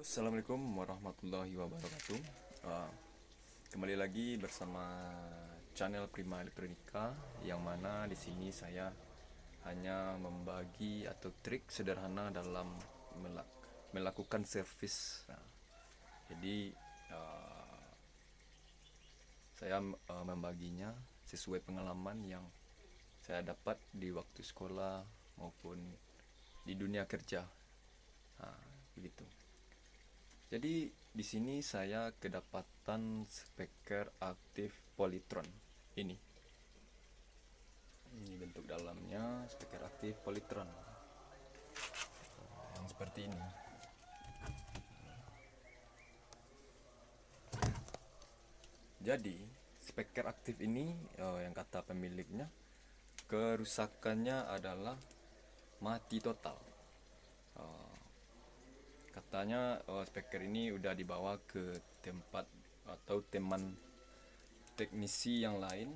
Assalamualaikum warahmatullahi wabarakatuh. Uh, Kembali lagi bersama channel Prima Elektronika, yang mana di sini saya hanya membagi atau trik sederhana dalam melakukan servis. Nah, jadi saya membaginya sesuai pengalaman yang saya dapat di waktu sekolah maupun di dunia kerja. Nah, begitu. Jadi di sini saya kedapatan speaker aktif Polytron ini. Ini bentuk dalamnya speaker aktif Polytron yang seperti ini. Jadi speaker aktif ini yang kata pemiliknya, kerusakannya adalah mati total. Katanya speaker ini udah dibawa ke tempat atau teman teknisi yang lain,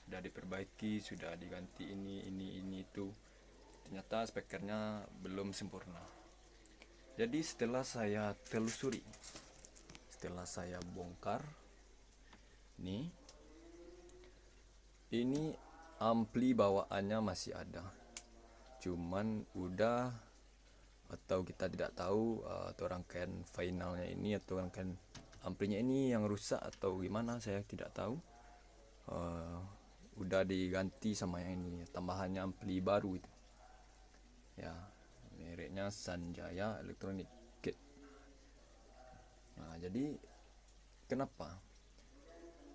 sudah diperbaiki, sudah diganti ini itu. Ternyata speakernya belum sempurna. Jadi setelah saya telusuri, setelah saya bongkar, ini ampli bawaannya masih ada, cuman udah, atau kita tidak tahu, atau rangkaian finalnya ini atau rangkaian amplinya ini yang rusak atau gimana, saya tidak tahu. Udah diganti sama yang ini, tambahannya ampli baru itu ya, mereknya Sanjaya Electronic Kit. Nah, jadi kenapa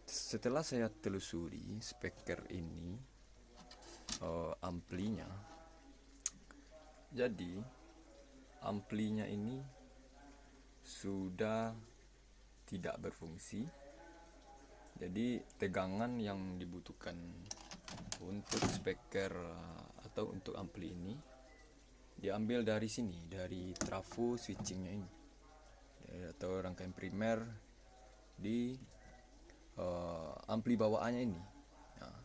setelah saya telusuri speaker ini, amplinya, jadi amplinya ini sudah tidak berfungsi. Jadi tegangan yang dibutuhkan untuk speaker atau untuk ampli ini diambil dari sini, dari trafo switchingnya ini, atau rangkaian primer di ampli bawaannya ini. Nah,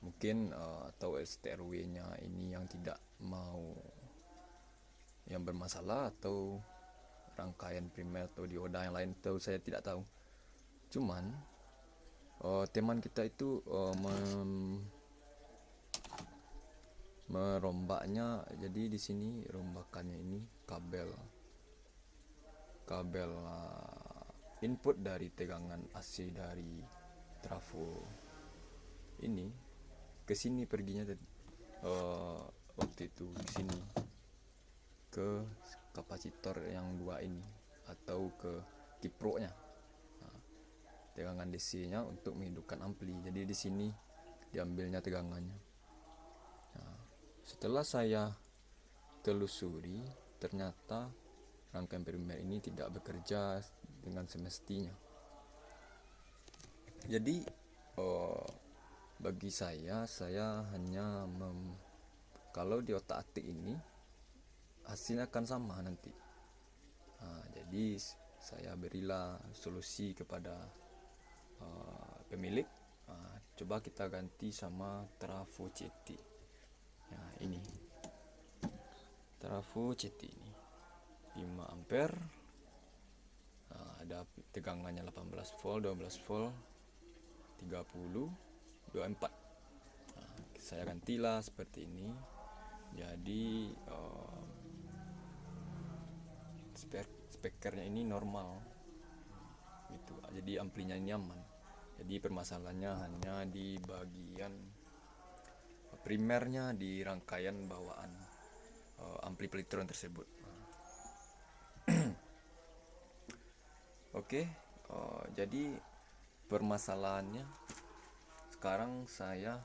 mungkin atau STRW-nya ini yang tidak mau, yang bermasalah, atau rangkaian primer atau dioda yang lain, atau saya tidak tahu. Cuman teman kita itu merombaknya. Jadi di sini rombakannya ini kabel input dari tegangan AC dari trafo ini ke sini perginya, waktu itu di sini ke kapasitor yang dua ini, atau ke kiproknya, tegangan DC-nya untuk menghidupkan ampli. Jadi di sini diambilnya tegangannya. Nah, setelah saya telusuri, ternyata rangkaian primer ini tidak bekerja dengan semestinya. Jadi bagi saya hanya kalau di otak-atik ini hasilnya akan sama nanti. Nah, jadi saya berilah solusi kepada pemilik. Coba kita ganti sama trafo CT. Nah, ini trafo CT ini 5 ampere, ada tegangannya 18 volt, 12 volt, 30, 24. Saya gantilah seperti ini. Jadi speakernya ini normal gitu. Jadi amplinya ini aman. Jadi permasalahannya hanya di bagian primernya, di rangkaian bawaan ampli Polytron tersebut. Oke, jadi permasalahannya sekarang saya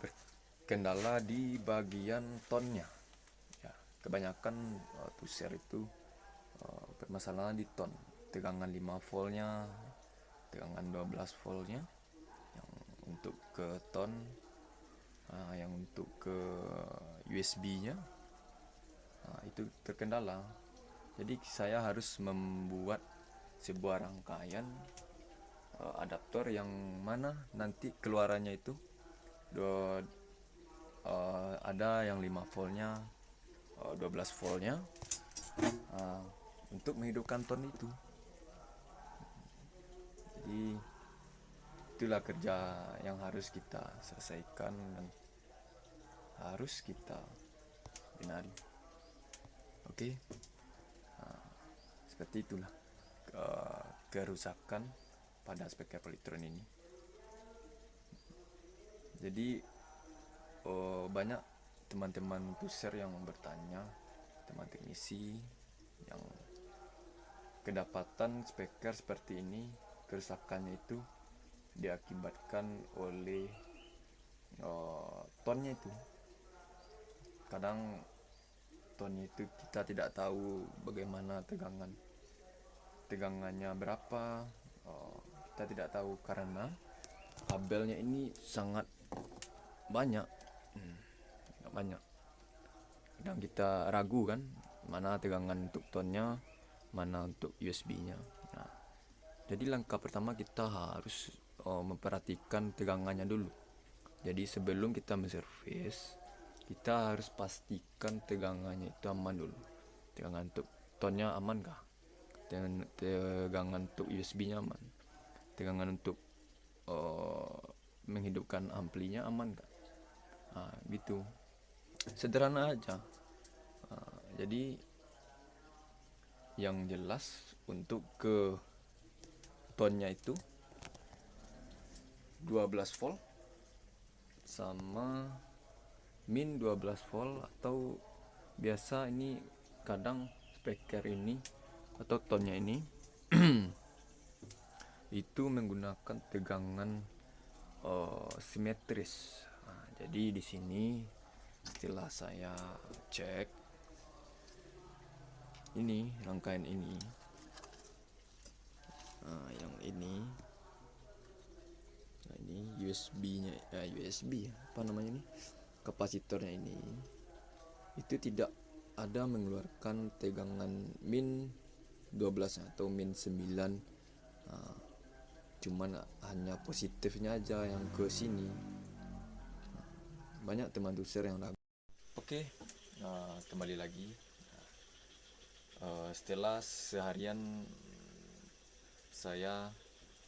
berkendala di bagian tonnya. Ya, kebanyakan tuser itu permasalahan di ton, tegangan 5 voltnya, tegangan 12 voltnya yang untuk ke ton, yang untuk ke USB-nya itu terkendala. Jadi saya harus membuat sebuah rangkaian adaptor yang mana nanti keluarannya itu ada yang 5 voltnya, 12 voltnya, untuk menghidupkan ton itu. Jadi itulah kerja yang harus kita selesaikan dan harus kita benahi. Oke, seperti itulah kerusakan pada speker polytron ini. Jadi banyak teman-teman user yang bertanya, teman teknisi yang kedapatan speker seperti ini, kerusakannya itu diakibatkan oleh tonnya itu. Kadang tonnya itu kita tidak tahu bagaimana tegangannya berapa, kita tidak tahu karena kabelnya ini sangat banyak. Banyak. Kadang kita ragu kan, mana tegangan untuk tonnya, mana untuk USB-nya. Nah, jadi langkah pertama kita harus memperhatikan tegangannya dulu. Jadi sebelum kita menservis, kita harus pastikan tegangannya itu aman dulu. Tegangan untuk tonnya aman kah? Tegangan untuk USB-nya aman. Tegangan untuk menghidupkan amplinya aman kah? Gitu. Sederhana aja. Jadi yang jelas untuk ke tonnya itu 12 volt sama min 12 volt, atau biasa ini kadang speaker ini atau tonnya ini itu menggunakan tegangan simetris. Jadi di sini setelah saya cek ini rangkaian ini, yang ini USB-nya, USB apa namanya ini, kapasitornya ini itu tidak ada mengeluarkan tegangan min 12 atau min 9, cuman hanya positifnya aja yang ke sini. Banyak teman user yang ragu. Oke, kembali lagi. Setelah seharian saya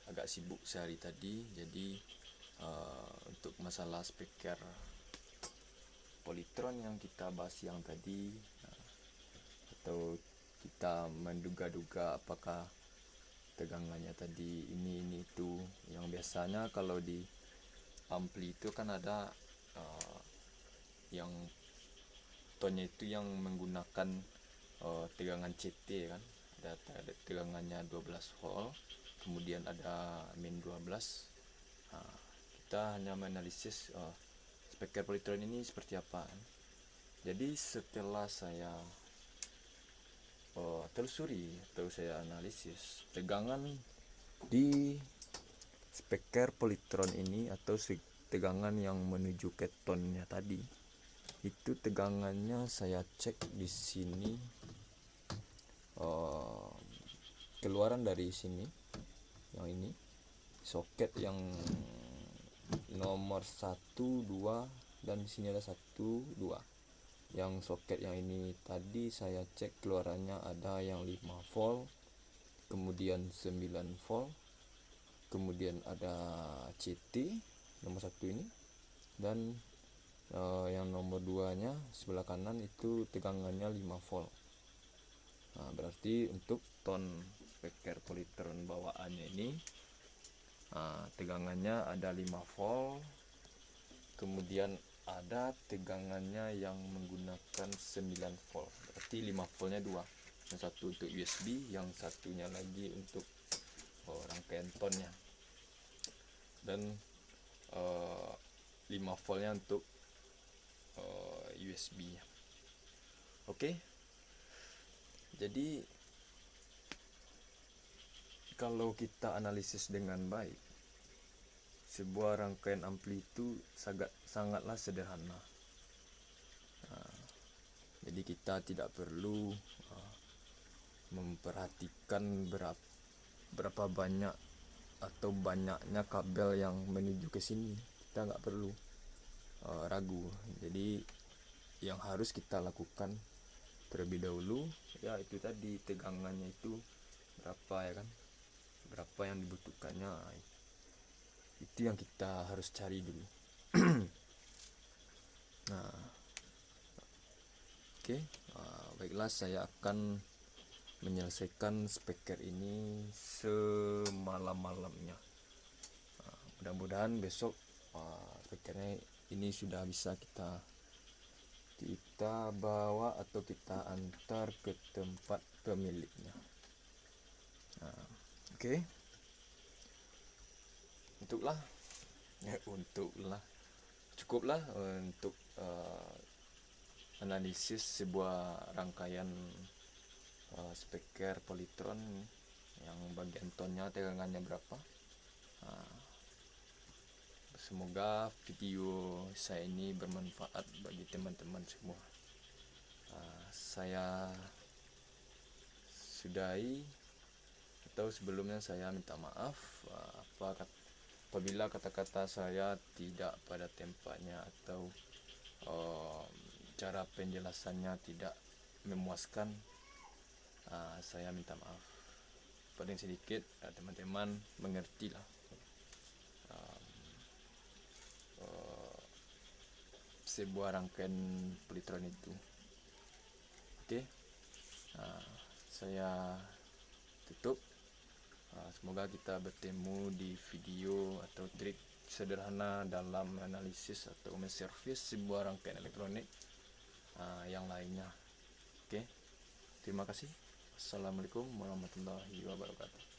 agak sibuk sehari tadi, jadi untuk masalah speaker polytron yang kita bahas yang tadi, atau kita menduga-duga apakah tegangannya tadi ini itu, yang biasanya kalau di ampli itu kan ada yang tonnya itu yang menggunakan tegangan CT kan, ada tegangannya 12 volt, kemudian ada min 12. Kita hanya menganalisis speaker polytron ini seperti apa. Jadi setelah saya telusuri atau saya analisis tegangan di speaker polytron ini atau tegangan yang menuju ke tonnya tadi, itu tegangannya saya cek di sini, keluaran dari sini yang ini soket yang nomor 1, 2, dan di sini ada 1, 2. Yang soket yang ini tadi saya cek keluarannya ada yang 5 volt, kemudian 9 volt, kemudian ada CT nomor 1 ini, dan yang nomor 2 nya sebelah kanan itu tegangannya 5 volt. Berarti untuk ton speaker polytron bawaannya ini tegangannya ada 5 volt, kemudian ada tegangannya yang menggunakan 9 volt. Berarti 5 voltnya 2, yang satu untuk USB, yang satunya lagi untuk rangkaian tonnya, dan 5 voltnya untuk USB nya. Oke, jadi kalau kita analisis dengan baik, sebuah rangkaian ampli itu sangatlah sederhana. Jadi kita tidak perlu memperhatikan berapa banyak atau banyaknya kabel yang menuju ke sini. Kita nggak perlu ragu. Jadi yang harus kita lakukan terlebih dahulu ya itu tadi, tegangannya itu berapa ya kan, berapa yang dibutuhkannya, itu yang kita harus cari dulu. Nah, oke, baiklah, saya akan menyelesaikan speaker ini semalam-malamnya. Mudah-mudahan besok speakernya ini sudah bisa kita bawa atau kita antar ke tempat pemiliknya. Oke, untuklah cukuplah untuk analisis sebuah rangkaian speaker Polytron yang bagian tonnya tegangannya berapa. Semoga video saya ini bermanfaat bagi teman-teman semua. Saya sudahi, atau sebelumnya saya minta maaf apabila kata-kata saya tidak pada tempatnya atau cara penjelasannya tidak memuaskan. Saya minta maaf. Paling sedikit teman-teman mengertilah sebuah rangkaian Polytron itu. Oke, saya tutup. Semoga kita bertemu di video atau trik sederhana dalam analisis atau menservis sebuah rangkaian elektronik yang lainnya. Oke, terima kasih. Assalamualaikum warahmatullahi wabarakatuh.